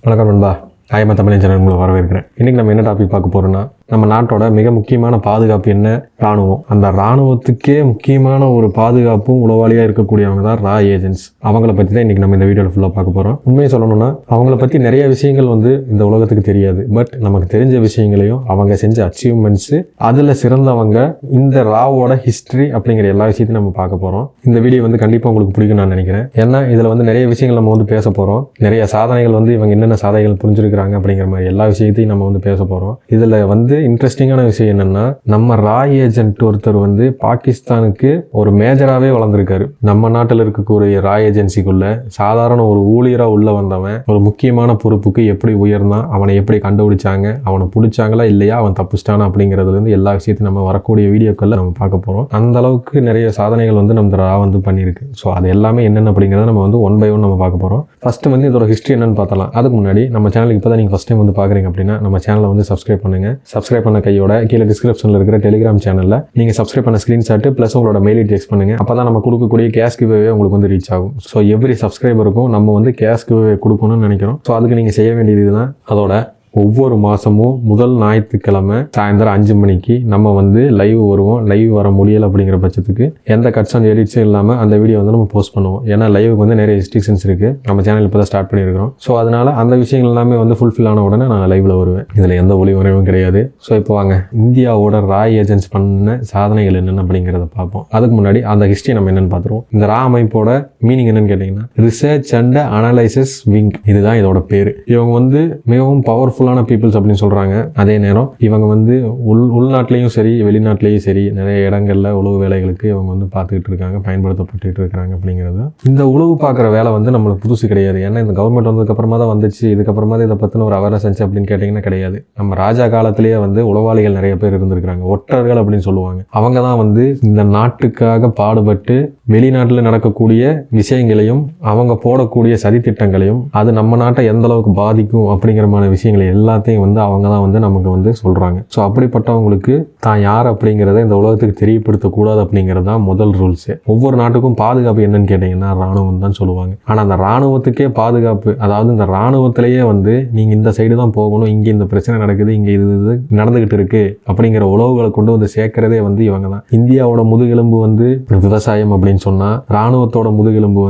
வணக்கம் நண்பா. ஆயமா தமிழ் சேனல் உங்களை வரவேற்கிறேன். இன்றைக்கி நம்ம என்ன டாபிக் பார்க்க போகிறோன்னா, நம்ம நாட்டோட மிக முக்கியமான பாதுகாப்பு என்ன? இராணுவம். அந்த இராணுவத்துக்கே முக்கியமான ஒரு பாதுகாப்பும் உளவாளியாக இருக்கக்கூடியவங்க தான் ரா ஏஜென்ட்ஸ். அவங்கள பற்றி தான் இன்றைக்கி நம்ம இந்த வீடியோவில் ஃபுல்லாக பார்க்க போகிறோம். உண்மையை சொல்லணும்னா அவங்கள பற்றி நிறைய விஷயங்கள் இந்த உலகத்துக்கு தெரியாது. பட் நமக்கு தெரிஞ்ச விஷயங்களையும் அவங்க செஞ்ச அச்சீவ்மெண்ட்ஸு, அதில் சிறந்தவங்க, இந்த ராவோட ஹிஸ்ட்ரி அப்படிங்கிற எல்லா விஷயத்தையும் நம்ம பார்க்க போகிறோம். இந்த வீடியோ கண்டிப்பாக உங்களுக்கு பிடிக்கும் நான் நினைக்கிறேன். ஏன்னா இதில் நிறைய விஷயங்கள் நம்ம பேச போகிறோம். நிறைய சாதனைகள் இவங்க என்னென்ன சாதனைகள் புரிஞ்சிருக்கிறாங்க அப்படிங்கிற மாதிரி எல்லா விஷயத்தையும் நம்ம பேச போகிறோம். இதில் இன்ட்ரெஸ்டிங்கான விஷயம் என்னன்னா, நம்ம ரா ஏஜென்ட் ஒருத்தர் பாகிஸ்தானுக்கு ஒரு மேஜராகவே வளர்ந்துருக்காரு. நம்ம நாட்டில் இருக்கக்கூடிய ரா ஏஜென்சிக்குள்ள சாதாரண ஒரு ஊழியராக உள்ள வந்தவன் ஒரு முக்கியமான பொறுப்புக்கு எப்படி உயர்ந்தான், அவனை எப்படி கண்டுபிடிச்சாங்க, அவனை பிடிச்சாங்களா இல்லையா, அவன் தப்புச்சிட்டானா அப்படிங்கிறதுலேருந்து எல்லா விஷயத்தையும் நம்ம வரக்கூடிய வீடியோக்களில் நம்ம பார்க்க போகிறோம். அந்த அளவுக்கு நிறைய சாதனைகள் நம்ம ரா பண்ணியிருக்கு. ஸோ அது எல்லாமே என்னென்ன அப்படிங்கிறத நம்ம ஒன் பை ஒன் நம்ம பார்க்க போகிறோம். ஃபர்ஸ்ட் இதோட ஹிஸ்ட்ரி என்னன்னு பார்த்தலாம். அதுக்கு முன்னாடி நம்ம சேனலுக்கு இப்போ தான் நீங்கள் ஃபஸ்ட் டைம் பார்க்குறீங்க அப்படின்னா நம்ம சேனலை சப்ஸ்கிரைப் பண்ணுங்கள். சப்ஸ்கிரைப் பண்ண கையோட கீழே டிஸ்கிரிப்ஷனில் இருக்கிற டெலிகிராம் சேனலில் நீங்கள் சப்ஸ்கிரைப் பண்ண ஸ்க்ரீன்ஷாட் ப்ளஸ் உங்களோட மெயில் டெக்ஸ்ட் பண்ணுங்கள். அப்போ தான் நம்ம கொடுக்கக்கூடிய கேஷ் கிவ்அவே உங்களுக்கு ரீச் ஆகும். ஸோ எவ்ரி சப்ஸ்கிரைபருக்கும் நம்ம கேஷ் கிவ்அவே கொடுக்கணும்னு நினைக்கிறோம். ஸோ அதுக்கு நீங்கள் செய்ய வேண்டியது இதுதான். அதோட ஒவ்வொரு மாதமும் முதல் ஞாயிற்றுக்கிழமை சாயந்தரம் 5 மணிக்கு நம்ம லைவ் வருவோம். லைவ் வர முடியலை அப்படிங்கிற பட்சத்துக்கு எந்த கட்ஸ் அண்ட் எடிட்ஸும் இல்லாமல் அந்த வீடியோ நம்ம போஸ்ட் பண்ணுவோம். ஏன்னா லைவுக்கு நிறைய ரெஸ்ட்ரிக்ஷன்ஸ் இருக்குது. நம்ம சேனல் இப்போ தான் ஸ்டார்ட் பண்ணியிருக்கிறோம். ஸோ அதனால் அந்த விஷயங்கள் எல்லாமே ஃபுல்ஃபில் ஆன உடனே நான் லைவில் வருவேன். இதில் எந்த ஒளிவரையும் கிடையாது. ஸோ இப்போ வாங்க இந்தியாவோட ரா ஏஜென்ட்ஸ் பண்ண சாதனைகள் என்னென்ன அப்படிங்கிறத பார்ப்போம். அதுக்கு முன்னாடி அந்த ஹிஸ்ட்ரி நம்ம என்னென்னு பார்த்துருவோம். இந்த ரா அமைப்போட மீனிங் என்னன்னு கேட்டிங்கன்னா, ரிசர்ச் அண்ட் அனலைசிஸ் விங். இதுதான் இதோட பேர். இவங்க மிகவும் பவர்ஃபுல்லான பீப்புள்ஸ் அப்படின்னு சொல்றாங்க. அதே நேரம் இவங்க உள்நாட்டிலையும் சரி வெளிநாட்டிலையும் சரி நிறைய இடங்கள்ல உளவு வேலைகளுக்கு இவங்க பார்த்துக்கிட்டு இருக்காங்க, பயன்படுத்தப்பட்டு இருக்காங்க அப்படிங்கிறது. இந்த உளவு பார்க்குற வேலை நம்மளுக்கு புதுசு கிடையாது. ஏன்னா இந்த கவர்மெண்ட் வந்ததுக்கு அப்புறமா தான் வந்துச்சு. இதுக்கப்புறமா தான் இதை பற்றின ஒரு அவேர்னஸ் இருந்துச்சு அப்படின்னு கேட்டிங்கன்னா கிடையாது. நம்ம ராஜா காலத்திலேயே உளவாளிகள் நிறைய பேர் இருந்திருக்கிறாங்க. ஒற்றர்கள் அப்படின்னு சொல்லுவாங்க. அவங்க தான் இந்த நாட்டுக்காக பாடுபட்டு வெளிநாட்டில் நடக்கக்கூடிய விஷயங்களையும் அவங்க போடக்கூடிய சதித்திட்டங்களையும் அது நம்ம நாட்டை எந்த அளவுக்கு பாதிக்கும் அப்படிங்கிற மாதிரி விஷயங்களை எல்லாத்தையும் அவங்க தான் நமக்கு சொல்றாங்க. ஸோ அப்படிப்பட்டவங்களுக்கு தான் யார் அப்படிங்கிறத இந்த உலகத்துக்கு தெரியப்படுத்தக்கூடாது அப்படிங்கிறது தான் முதல் ரூல்ஸே. ஒவ்வொரு நாட்டுக்கும் பாதுகாப்பு என்னன்னு கேட்டீங்கன்னா ராணுவம் தான் சொல்லுவாங்க. ஆனால் அந்த ராணுவத்துக்கே பாதுகாப்பு, அதாவது இந்த ராணுவத்திலேயே நீங்க இந்த சைடு தான் போகணும், இங்கே இந்த பிரச்சனை நடக்குது, இங்கே இது நடந்துகிட்டு இருக்கு அப்படிங்கிற உளவுகளை கொண்டு சேர்க்கிறதே இவங்க தான். இந்தியாவோட முதுகெலும்பு விவசாயம் அப்படின்னு சொன்னா ராணுவத்தோட முதுகெலும்பு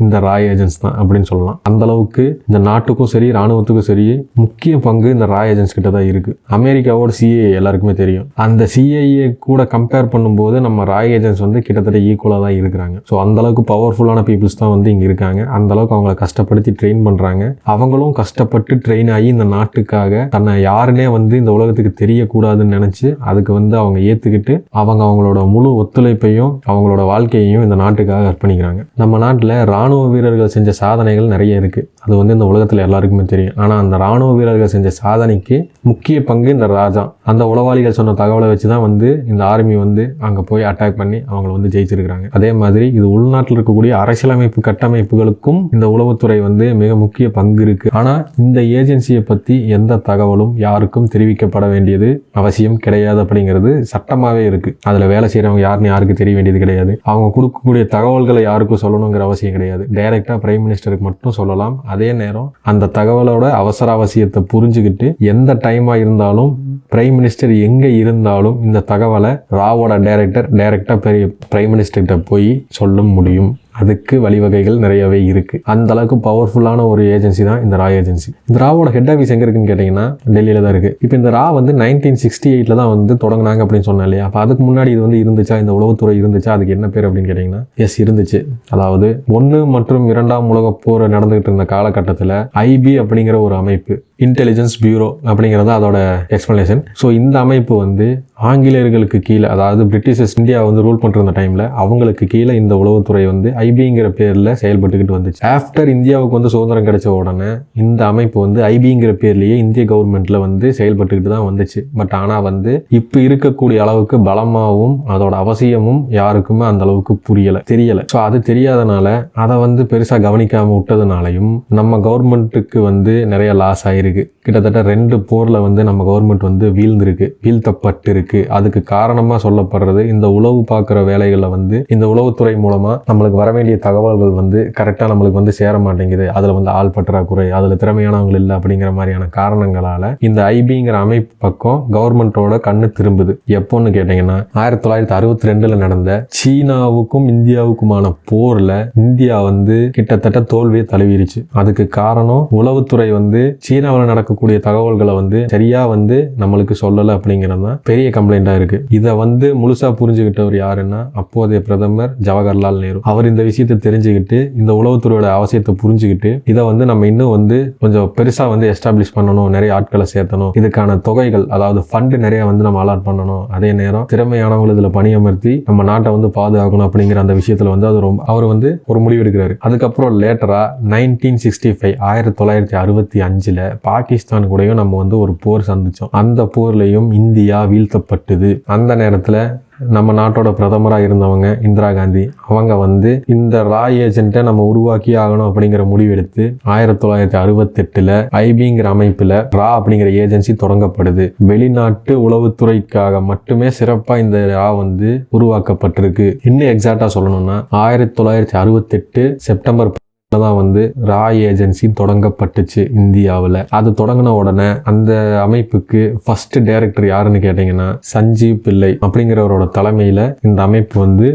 இந்த ரா ஏஜென்ட்ஸ் தான் அப்படின்னு சொல்லலாம். அந்த அளவுக்கு இந்த நாட்டுக்கும் சரி ராணுவத்துக்கும் சரி முக்கிய பங்கு இந்த ரா ஏஜென்ட்ஸ் கிட்ட தான் இருக்கு. அமெரிக்காவோட சிஏஏ எல்லாருக்குமே தெரியும். அந்த சிஏஏ கூட கம்பேர் பண்ணும்போது நம்ம ரா ஏஜென்ட்ஸ் கிட்டத்தட்ட ஈக்குவலாக தான் இருக்கிறாங்க. ஸோ அந்த அளவுக்கு பவர்ஃபுல்லான பீப்புள்ஸ் தான் இங்கே இருக்காங்க. அந்த அளவுக்கு அவங்கள கஷ்டப்படுத்தி ட்ரெயின் பண்றாங்க. அவங்களும் கஷ்டப்பட்டு ட்ரெயின் ஆகி இந்த நாட்டுக்காக தன்னை யாருன்னே இந்த உலகத்துக்கு தெரியக்கூடாதுன்னு நினைச்சு அதுக்கு அவங்க ஏத்துக்கிட்டு அவங்களோட முழு ஒத்துழைப்பையும் அவங்களோட வாழ்க்கையையும் இந்த நாட்டுக்காக அர்ப்பணிக்கிறாங்க. நம்ம நாட்டில் ராணுவ வீரர்கள் செஞ்ச சாதனைகள் நிறைய இருக்கு. அது இந்த உலகத்தில் எல்லாருக்குமே தெரியும். ஆனால் அந்த ராணுவ வீரர்கள் செஞ்ச சாதனைக்கு முக்கிய பங்கு இந்த ராஜா. அந்த உளவாளிகள் சொன்ன தகவலை வச்சு தான் இந்த ஆர்மி அங்கே போய் அட்டாக் பண்ணி அவங்கள ஜெயிச்சிருக்கிறாங்க. அதே மாதிரி இது உள்நாட்டில் இருக்கக்கூடிய அரசியலமைப்பு கட்டமைப்புகளுக்கும் இந்த உளவுத்துறை மிக முக்கிய பங்கு இருக்கு. ஆனால் இந்த ஏஜென்சியை பற்றி எந்த தகவலும் யாருக்கும் தெரிவிக்கப்பட வேண்டியது அவசியம் கிடையாது அப்படிங்கிறது சட்டமாகவே இருக்கு. அதில் வேலை செய்கிறவங்க யாருன்னு யாருக்கு தெரிய வேண்டியது கிடையாது. அவங்க கொடுக்கக்கூடிய தகவல்களை யாருக்கும் சொல்லணுங்கிற அவசியம் கிடையாது. டைரக்டா பிரைம் மினிஸ்டருக்கு மட்டும் சொல்லலாம். அதே நேரம் அந்த தகவலோட அவசர அவசியத்தை புரிஞ்சுக்கிட்டு எந்த டைமா இருந்தாலும் பிரைம் மினிஸ்டர் எங்க இருந்தாலும் இந்த தகவலை ராவோட டைரக்டா பிரைம் மினிஸ்டர்கிட்ட போய் சொல்ல முடியும். அதுக்கு வழிவகைகள் நிறையவே இருக்கு. அந்த அளவுக்கு பவர்ஃபுல்லான ஒரு ஏஜென்சி தான் இந்த ரா ஏஜென்சி. இந்த ராவோட ஹெட் ஆஃபீஸ் எங்க இருக்குன்னு கேட்டீங்கன்னா டெல்லியில தான் இருக்கு. இப்போ இந்த ரா 1968 தான் தொடங்கினாங்க அப்படின்னு சொன்னா இல்லையா. அப்போ அதுக்கு முன்னாடி இது இருந்துச்சா, இந்த உளவுத்துறை இருந்துச்சா, அதுக்கு என்ன பேர் அப்படின்னு கேட்டீங்கன்னா எஸ் இருந்துச்சு. அதாவது 1 மற்றும் 2ஆம் உலக போர் நடந்துகிட்டு இருந்த காலகட்டத்தில் ஐபி அப்படிங்கிற ஒரு அமைப்பு, இன்டெலிஜென்ஸ் பியூரோ அப்படிங்கிறது அதோட எக்ஸ்பிளனேஷன். ஸோ இந்த அமைப்பு ஆங்கிலேயர்களுக்கு கீழே, அதாவது பிரிட்டிஷர்ஸ் இந்தியா ரூல் பண்ணிருந்த டைம்ல அவங்களுக்கு கீழே இந்த உளவுத்துறை ஐபிங்கிற பேர்ல செயல்பட்டுக்கிட்டு வந்துச்சு. ஆஃப்டர் இந்தியாவுக்கு சுதந்திரம் கிடைச்ச உடனே இந்த அமைப்பு ஐபிங்கிற பேர்லயே இந்திய கவர்மெண்ட்ல செயல்பட்டுக்கிட்டு தான் வந்துச்சு. பட் ஆனா இப்ப இருக்கக்கூடிய அளவுக்கு பலமாவும் அதோட அவசியமும் யாருக்குமே அந்த அளவுக்கு தெரியல. ஸோ அது தெரியாதனால அதை பெருசா கவனிக்காம விட்டதுனாலையும் நம்ம கவர்மெண்ட்டுக்கு நிறைய லாஸ் ஆயிருக்கு. கிட்டத்தட்ட 2 போர்ல நம்ம கவர்மெண்ட் வீழ்ந்திருக்கு, வீழ்த்தப்பட்டு இருக்கு. இருக்கு. அதுக்கு காரணமாக சொல்லப்படுறது இந்த உளவு பார்க்குற வேலைகளில் வந்து இந்த உளவுத்துறை மூலமாக நம்மளுக்கு வர வேண்டிய தகவல்கள் வந்து கரெக்டாக நம்மளுக்கு வந்து சேர மாட்டேங்குது. அதில் வந்து ஆள் பற்றாக்குறை, அதில் திறமையானவங்க இல்லை அப்படிங்கிற மாதிரியான காரணங்களால் இந்த ஐபிங்கிற அமைப்பு பக்கம் கவர்மெண்ட்டோட கண்ணு திரும்புது. எப்போன்னு கேட்டிங்கன்னா 1962 நடந்த சீனாவுக்கும் இந்தியாவுக்குமான போரில் இந்தியா வந்து கிட்டத்தட்ட தோல்வியை தழுவிருச்சு. அதுக்கு காரணம் உளவுத்துறை வந்து சீனாவில் நடக்கக்கூடிய தகவல்களை வந்து சரியா வந்து நம்மளுக்கு சொல்லலை அப்படிங்கிறது தான் பெரிய கம்ப்ளைண்டாக இருக்கு. இதை வந்து முழுசா புரிஞ்சுக்கிட்டவர் யாருன்னா அப்போதைய பிரதமர் ஜவஹர்லால் நேரு. அவர் இந்த விஷயத்தை தெரிஞ்சுக்கிட்டு இந்த உளவுத்துறையோட அவசியத்தை புரிஞ்சுக்கிட்டு இதை வந்து நம்ம இன்னும் வந்து கொஞ்சம் பெருசா வந்து எஸ்டாப்ளிஷ் பண்ணணும், நிறைய ஆட்களை சேர்த்தணும், இதுக்கான தொகைகள் அதாவது ஃபண்டு நிறைய வந்து நம்ம அலாட் பண்ணணும், அதே நேரம் திறமையானவங்களை இதுல பணியமர்த்தி நம்ம நாட்டை வந்து பாதுகாக்கணும் அப்படிங்கிற அந்த விஷயத்துல வந்து அவர் வந்து ஒரு முடிவு எடுக்கிறாரு. அதுக்கப்புறம் லேட்டரா 1965 பாகிஸ்தான் கூடயும் நம்ம வந்து ஒரு போர் சந்திச்சோம். அந்த போர்லயும் இந்தியா வீழ்த்தப்பட்டது. அந்த நேரத்துல நம்ம நாட்டோட பிரதமராக இருந்தவங்க இந்திரா காந்தி அவங்க வந்து இந்த ராய் ஏஜென்ட்டை நம்ம உருவாக்கி ஆகணும் அப்படிங்கிற முடிவு எடுத்து 1968 ஐபிங்கிற அமைப்புல ரா அப்படிங்கிற ஏஜென்சி தொடங்கப்படுது. வெளிநாட்டு உளவுத்துறைக்காக மட்டுமே சிறப்பா இந்த ரா வந்து உருவாக்கப்பட்டிருக்கு. இன்னும் எக்ஸாக்டா சொல்லணும்னா 1968 செப்டம்பர் தான் வந்து ராய் ஏஜென்சி தொடங்கப்பட்டுச்சு இந்தியாவில். அது தொடங்கின உடனே அந்த அமைப்புக்கு ஃபர்ஸ்ட் டைரக்டர் யாருன்னு கேட்டீங்கன்னா சஞ்சீவ் பிள்ளை அப்படிங்கிறவரோட தலைமையில இந்த அமைப்பு வந்து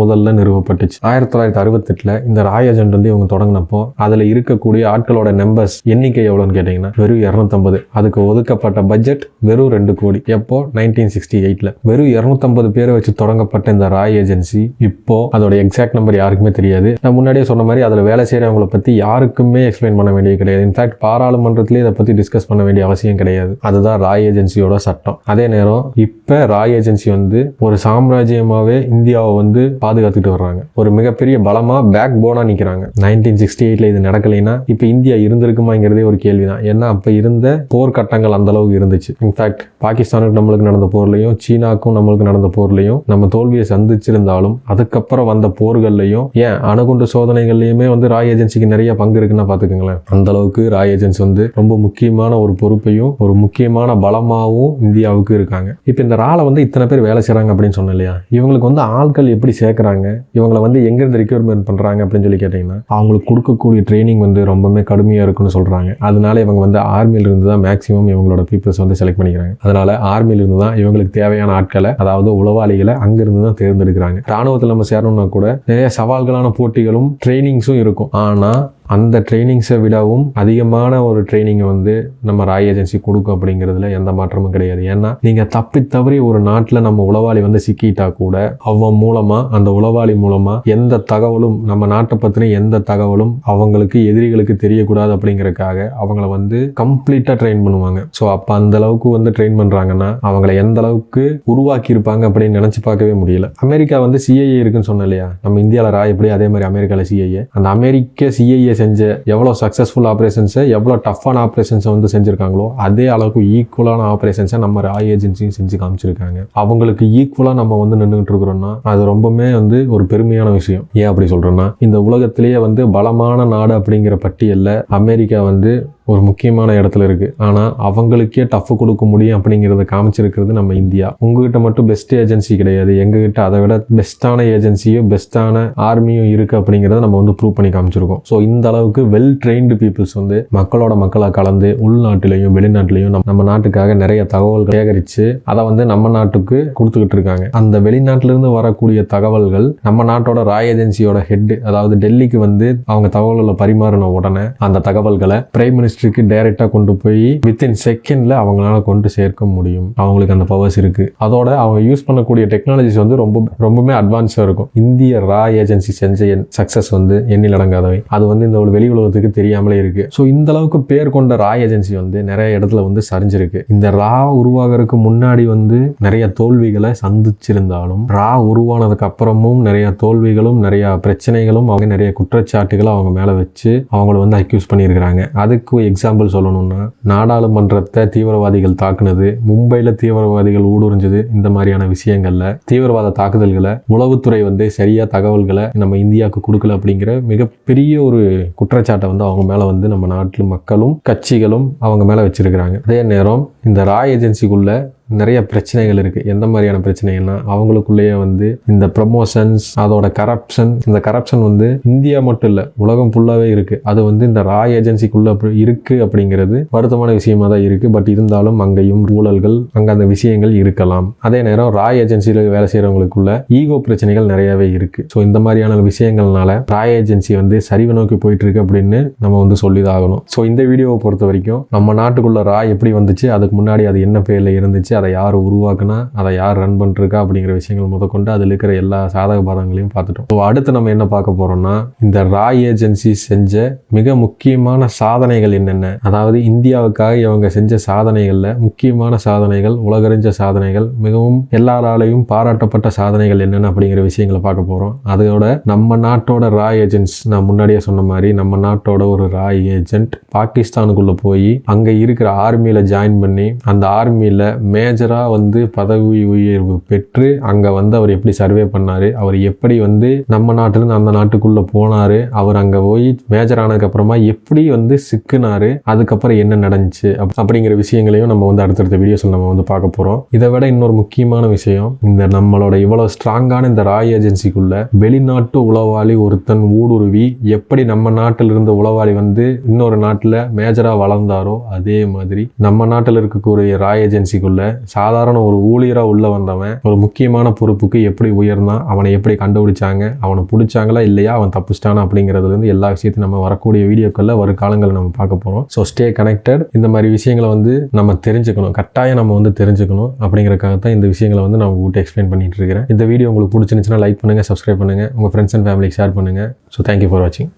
முதல்ல நிறுவப்பட்டுச்சு. 1968 இந்த ராய் ஏஜென்ட் வந்து இவங்க தொடங்கினப்போ அதுல இருக்கக்கூடிய ஆட்களோட நம்பர்ஸ் எண்ணிக்கை எவ்வளோன்னு கேட்டீங்கன்னா வெறும் 250. அதுக்கு ஒதுக்கப்பட்ட பட்ஜெட் வெறும் 2 கோடி. எப்போ 1968 வெறும் 250 பேரை வச்சு தொடங்கப்பட்ட இந்த ராய் ஏஜென்சி இப்போ அதோட எக்ஸாக்ட் நம்பர் யாருக்குமே தெரியாது. நான் முன்னாடியே சொன்ன மாதிரி அதுல வேலை செய்யறவங்களை பத்தி யாருக்குமே எக்ஸ்பிளைன் பண்ண வேண்டியது கிடையாது. இன்ஃபேக்ட் பாராளுமன்றத்திலே இதை பத்தி டிஸ்கஸ் பண்ண வேண்டிய அவசியம் கிடையாது. அதுதான் ராய் ஏஜென்சியோட சட்டம். அதே நேரம் இப்ப ராய் ஏஜென்சி வந்து ஒரு சாம்ராஜ்யமாவே இந்தியாவை வந்து பாதுகாத்துட்டு வர்றாங்க. ஒரு மிகப்பெரிய பலமா பேக் போனா நிக்கிறாங்க. 1968 இது நடக்கலைன்னா இப்ப இந்தியா இருந்திருக்குமாங்கிறதே ஒரு கேள்விதான். ஏன்னா அப்ப இருந்த போர்க்கட்டங்கள் அந்த அளவுக்கு இருந்துச்சு. இன்ஃபேக்ட் பாகிஸ்தானுக்கு நம்மளுக்கு நடந்த போர்லையும் சீனாக்கும் நம்மளுக்கு நடந்த போர்லையும் நம்ம தோல்வியை சந்திச்சிருந்தாலும் அதுக்கப்புறம் வந்த போர்கள்லையும் ஏன் அணுகுண்டு சோதனைகள்லயுமே வந்து ராய் ஏஜென்சிக்கு நிறைய பங்கு இருக்குன்னா பாத்துக்கோங்களேன். அந்த அளவுக்கு ராய் ஏஜென்சி வந்து ரொம்ப முக்கியமான ஒரு பொறுப்பையும் ஒரு முக்கியமான பலமாவும் இந்தியாவுக்கு இருக்காங்க. இப்ப இந்த ரால வந்து இத்தனை பேர் வேலை செய்யறாங்க அப்படின்னு சொன்ன இல்லையா, இவங்களுக்கு வந்து ஆட்கள் எப்படி சேர்க்கறாங்க, இவங்களை வந்து எங்க இருந்து ரெக்ரூட்மெண்ட் பண்றாங்க அப்படின்னு சொல்லி கேட்டீங்கன்னா அவங்களுக்கு கொடுக்கக்கூடிய ட்ரைனிங் வந்து ரொம்பவே கடுமையா இருக்குன்னு சொல்றாங்க. அதனால இவங்க வந்து ஆர்மியில இருந்து தான் மேக்சிமம் இவங்களோட பீப்புள்ஸ் வந்து செலக்ட் பண்ணிக்கிறாங்க. அதனால ஆர்மியில இருந்து தான் இவங்களுக்கு தேவையான ஆட்களை அதாவது உளவாளிகளை அங்கிருந்து தான் தேர்ந்தெடுக்கிறாங்க. ராணுவத்தில் நம்ம சேரணும்னா கூட நிறைய சவால்களான போட்டிகளும் ட்ரைனிங்ஸும் இருக்கும். ஆனா அந்த ட்ரைனிங்ஸை விடவும் அதிகமான ஒரு ட்ரைனிங்கை வந்து நம்ம ராய் ஏஜென்சி கொடுக்கும் அப்படிங்கிறதுல எந்த மாற்றமும் கிடையாது. ஏன்னா நீங்கள் தப்பி தவறி ஒரு நாட்டில் நம்ம உளவாளி வந்து சிக்கிட்டா கூட அவன் மூலமா அந்த உளவாளி மூலமா எந்த தகவலும் நம்ம நாட்டை பற்றின எந்த தகவலும் அவங்களுக்கு எதிரிகளுக்கு தெரியக்கூடாது அப்படிங்கிறதுக்காக அவங்கள வந்து கம்ப்ளீட்டாக ட்ரெயின் பண்ணுவாங்க. ஸோ அப்போ அந்த அளவுக்கு வந்து ட்ரெயின் பண்ணுறாங்கன்னா அவங்கள எந்த அளவுக்கு உருவாக்கி இருப்பாங்க அப்படின்னு நினச்சி பார்க்கவே முடியல. அமெரிக்கா வந்து சிஐஏ இருக்குன்னு சொன்னேன் இல்லையா, நம்ம இந்தியாவில் ராய் எப்படி அதே மாதிரி அமெரிக்காவில் சிஐஏ. அந்த அமெரிக்க சிஐஏ செஞ்ச எவ்வளோ சக்ஸஸ்ஃபுல் ஆப்ரேஷன்ஸை எவ்வளோ டஃப்பான ஆப்ரேஷன்ஸை வந்து செஞ்சுருக்காங்களோ அதே அளவுக்கு ஈக்குவலான ஆப்ரேஷன்ஸை நம்ம ராய் ஏஜென்சியும் செஞ்சு காமிச்சிருக்காங்க. அவங்களுக்கு ஈக்குவலாக நம்ம வந்து நின்றுட்டு இருக்கிறோம்னா அது ரொம்பவுமே வந்து ஒரு பெருமையான விஷயம். ஏன் அப்படி சொல்கிறோன்னா இந்த உலகத்திலேயே வந்து பலமான நாடு அப்படிங்கிற பட்டியலில் அமெரிக்கா வந்து ஒரு முக்கியமான இடத்துல இருக்கு. ஆனால் அவங்களுக்கே டஃப் கொடுக்க முடியும் அப்படிங்கிறத காமிச்சிருக்கிறது நம்ம இந்தியா. உங்ககிட்ட மட்டும் பெஸ்ட் ஏஜென்சி கிடையாது, எங்ககிட்ட அதை விட பெஸ்ட்டான ஏஜென்சியும் பெஸ்ட்டான ஆர்மியும் இருக்கு அப்படிங்கிறத நம்ம வந்து ப்ரூவ் பண்ணி காமிச்சிருக்கோம். ஸோ இந்த அளவுக்கு வெல் ட்ரெயின்டு பீப்புள்ஸ் வந்து மக்களோட மக்களாக கலந்து உள்நாட்டிலையும் வெளிநாட்டிலையும் நம்ம நாட்டுக்காக நிறைய தகவல்கள் சேகரித்து அதை வந்து நம்ம நாட்டுக்கு கொடுத்துக்கிட்டு இருக்காங்க. அந்த வெளிநாட்டிலிருந்து வரக்கூடிய தகவல்கள் நம்ம நாட்டோட ராய் ஏஜென்சியோட ஹெட் அதாவது டெல்லிக்கு வந்து அவங்க தகவல்களை பரிமாறின உடனே அந்த தகவல்களை பிரைம் மினிஸ்டருக்கு டைரக்டா கொண்டு போய் வித்தின் செகண்ட்ல அவங்களால கொண்டு சேர்க்க முடியும். அவங்களுக்கு அந்த பவர்ஸ் இருக்கு. அதோட அவங்க யூஸ் பண்ணக்கூடிய டெக்னாலஜிஸ் வந்து ரொம்பவே அட்வான்ஸா இருக்கும். இந்திய ரா ஏஜென்சி செஞ்ச சக்சஸ் வந்து எண்ணில் அடங்காதவை. அது வந்து இந்த வெளி உலகத்துக்கு தெரியாமலே இருக்கு. ஸோ இந்த அளவுக்கு பேர் கொண்ட ரா ஏஜென்சி வந்து நிறைய இடத்துல வந்து சரிஞ்சிருக்கு. இந்த ரா உருவாகிறதுக்கு முன்னாடி வந்து நிறைய தோல்விகளை சந்திச்சிருந்தாலும் ரா உருவானதுக்கு அப்புறமும் நிறைய தோல்விகளும் நிறைய பிரச்சனைகளும் அவங்க நிறைய குற்றச்சாட்டுகளை அவங்க மேல வச்சு அவங்கள வந்து அக்யூஸ் பண்ணியிருக்கிறாங்க. அதுக்கு எக்ஸாம்பிள் சொல்லணும்னா நாடாளுமன்றத்தை தீவிரவாதிகள் தாக்குனது, மும்பையில் தீவிரவாதிகள் ஊடுருஞ்சது, இந்த மாதிரியான விஷயங்கள்ல தீவிரவாத தாக்குதல்களை உளவுத்துறை வந்து சரியா தகவல்களை நம்ம இந்தியாவுக்கு கொடுக்கல அப்படிங்கிற மிகப்பெரிய ஒரு குற்றச்சாட்டை வந்து அவங்க மேல வந்து நம்ம நாட்டு மக்களும் கட்சிகளும் அவங்க மேல வச்சிருக்கிறாங்க. அதே நேரம் இந்த ராய் ஏஜென்சிக்குள்ள நிறைய பிரச்சனைகள் இருக்குது. எந்த மாதிரியான பிரச்சனைகள்னா அவங்களுக்குள்ளேயே வந்து இந்த ப்ரமோஷன்ஸ், அதோட கரப்ஷன், இந்த கரப்ஷன் வந்து இந்தியா மட்டும் இல்லை உலகம் ஃபுல்லாகவே இருக்குது. அது வந்து இந்த ராய் ஏஜென்சிக்குள்ளே இருக்குது அப்படிங்கிறது வருத்தமான விஷயமா தான் இருக்குது. பட் இருந்தாலும் அங்கேயும் ஊழல்கள், அங்கே அந்த விஷயங்கள் இருக்கலாம். அதே நேரம் ராய் ஏஜென்சியில் வேலை செய்கிறவங்களுக்குள்ள ஈகோ பிரச்சனைகள் நிறையவே இருக்குது. ஸோ இந்த மாதிரியான விஷயங்கள்னால ராய் ஏஜென்சி வந்து சரிவு நோக்கி போயிட்டு இருக்கு அப்படின்னு நம்ம வந்து சொல்லிதான் ஆகணும். ஸோ இந்த வீடியோவை பொறுத்த வரைக்கும் நம்ம நாட்டுக்குள்ள ராய் எப்படி வந்துச்சு, அதுக்கு முன்னாடி அது என்ன பேரில் இருந்துச்சு, அதை யார் உருவாக்குனா, அதை யார் ரன் பண்ணிருக்கா அப்படிங்கிற விஷயங்கள் முதற்கொண்டு அதில் இருக்கிற எல்லா சாதக பாதங்களையும் பார்த்துட்டோம். ஸோ அடுத்து நம்ம என்ன பார்க்க போறோம்னா, இந்த ராய் ஏஜென்சி செஞ்ச மிக முக்கியமான சாதனைகள் என்னென்ன, அதாவது இந்தியாவுக்காக இவங்க செஞ்ச சாதனைகளில் முக்கியமான சாதனைகள், உலகறிஞ்ச சாதனைகள், மிகவும் எல்லாராலையும் பாராட்டப்பட்ட சாதனைகள் என்னென்ன அப்படிங்கிற விஷயங்களை பார்க்க போகிறோம். அதோட நம்ம நாட்டோட ராய் ஏஜென்ட்ஸ், நான் முன்னாடியே சொன்ன மாதிரி நம்ம நாட்டோட ஒரு ராய் ஏஜென்ட் பாகிஸ்தானுக்குள்ளே போய் அங்கே இருக்கிற ஆர்மியில் ஜாயின் பண்ணி அந்த ஆர்மியில் மேஜராக வந்து பதவி உயர்வு பெற்று அங்கே வந்து அவர் எப்படி சர்வே பண்ணார், அவர் எப்படி வந்து நம்ம நாட்டிலேருந்து அந்த நாட்டுக்குள்ளே போனார், அவர் அங்கே போய் மேஜர் ஆனதுக்கு அப்புறமா எப்படி வந்து சிக்கினார், அதுக்கப்புறம் என்ன நடந்துச்சு அப்படிங்கிற விஷயங்களையும் நம்ம வந்து அடுத்தடுத்த வீடியோஸில் நம்ம வந்து பார்க்க போகிறோம். இதை விட இன்னொரு முக்கியமான விஷயம், இந்த நம்மளோட இவ்வளோ ஸ்ட்ராங்கான இந்த ராய் ஏஜென்சிக்குள்ள வெளிநாட்டு உளவாளி ஒருத்தன் ஊடுருவி எப்படி நம்ம நாட்டில் இருந்த உளவாளி வந்து இன்னொரு நாட்டில் மேஜராக வளர்ந்தாரோ அதே மாதிரி நம்ம நாட்டில் இருக்கக்கூடிய ராய் ஏஜென்சிக்குள்ள சாதாரண ஒரு ஊழியராக உள்ள வந்தவன் ஒரு முக்கியமான பொறுப்புக்கு எப்படி உயர்ந்தான், அவனை எப்படி கண்டுபிடிச்சாங்க, அவனை பிடிச்சாங்களா இல்லையா, அவன் தப்பிச்சிட்டானா அப்படிங்கிறதுலேருந்து எல்லா விஷயத்தையும் நம்ம வரக்கூடிய வீடியோக்களில் வரும் காலங்களில் நம்ம பார்க்க போகிறோம். So stay connected. இந்த மாதிரி விஷயங்களை வந்து நம்ம தெரிஞ்சுக்கணும், கட்டாயம் நம்ம வந்து தெரிஞ்சுக்கணும். அப்படிங்கிறக்காக தான் இந்த விஷயங்களை வந்து நான் உங்கள்கிட்ட எக்ஸ்பிளைன் பண்ணிட்டு இருக்கிறேன். இந்த வீடியோ உங்களுக்கு பிடிச்சிருந்துச்சுன்னா லைக் பண்ணுங்கள், சப்ஸ்கிரைப் பண்ணுங்கள், உங்கள் ஃப்ரெண்ட்ஸ் அண்ட் ஃபேமிலிக்கு ஷேர் பண்ணுங்கள். ஸோ தேங்க்யூ ஃபார் வாட்சிங்.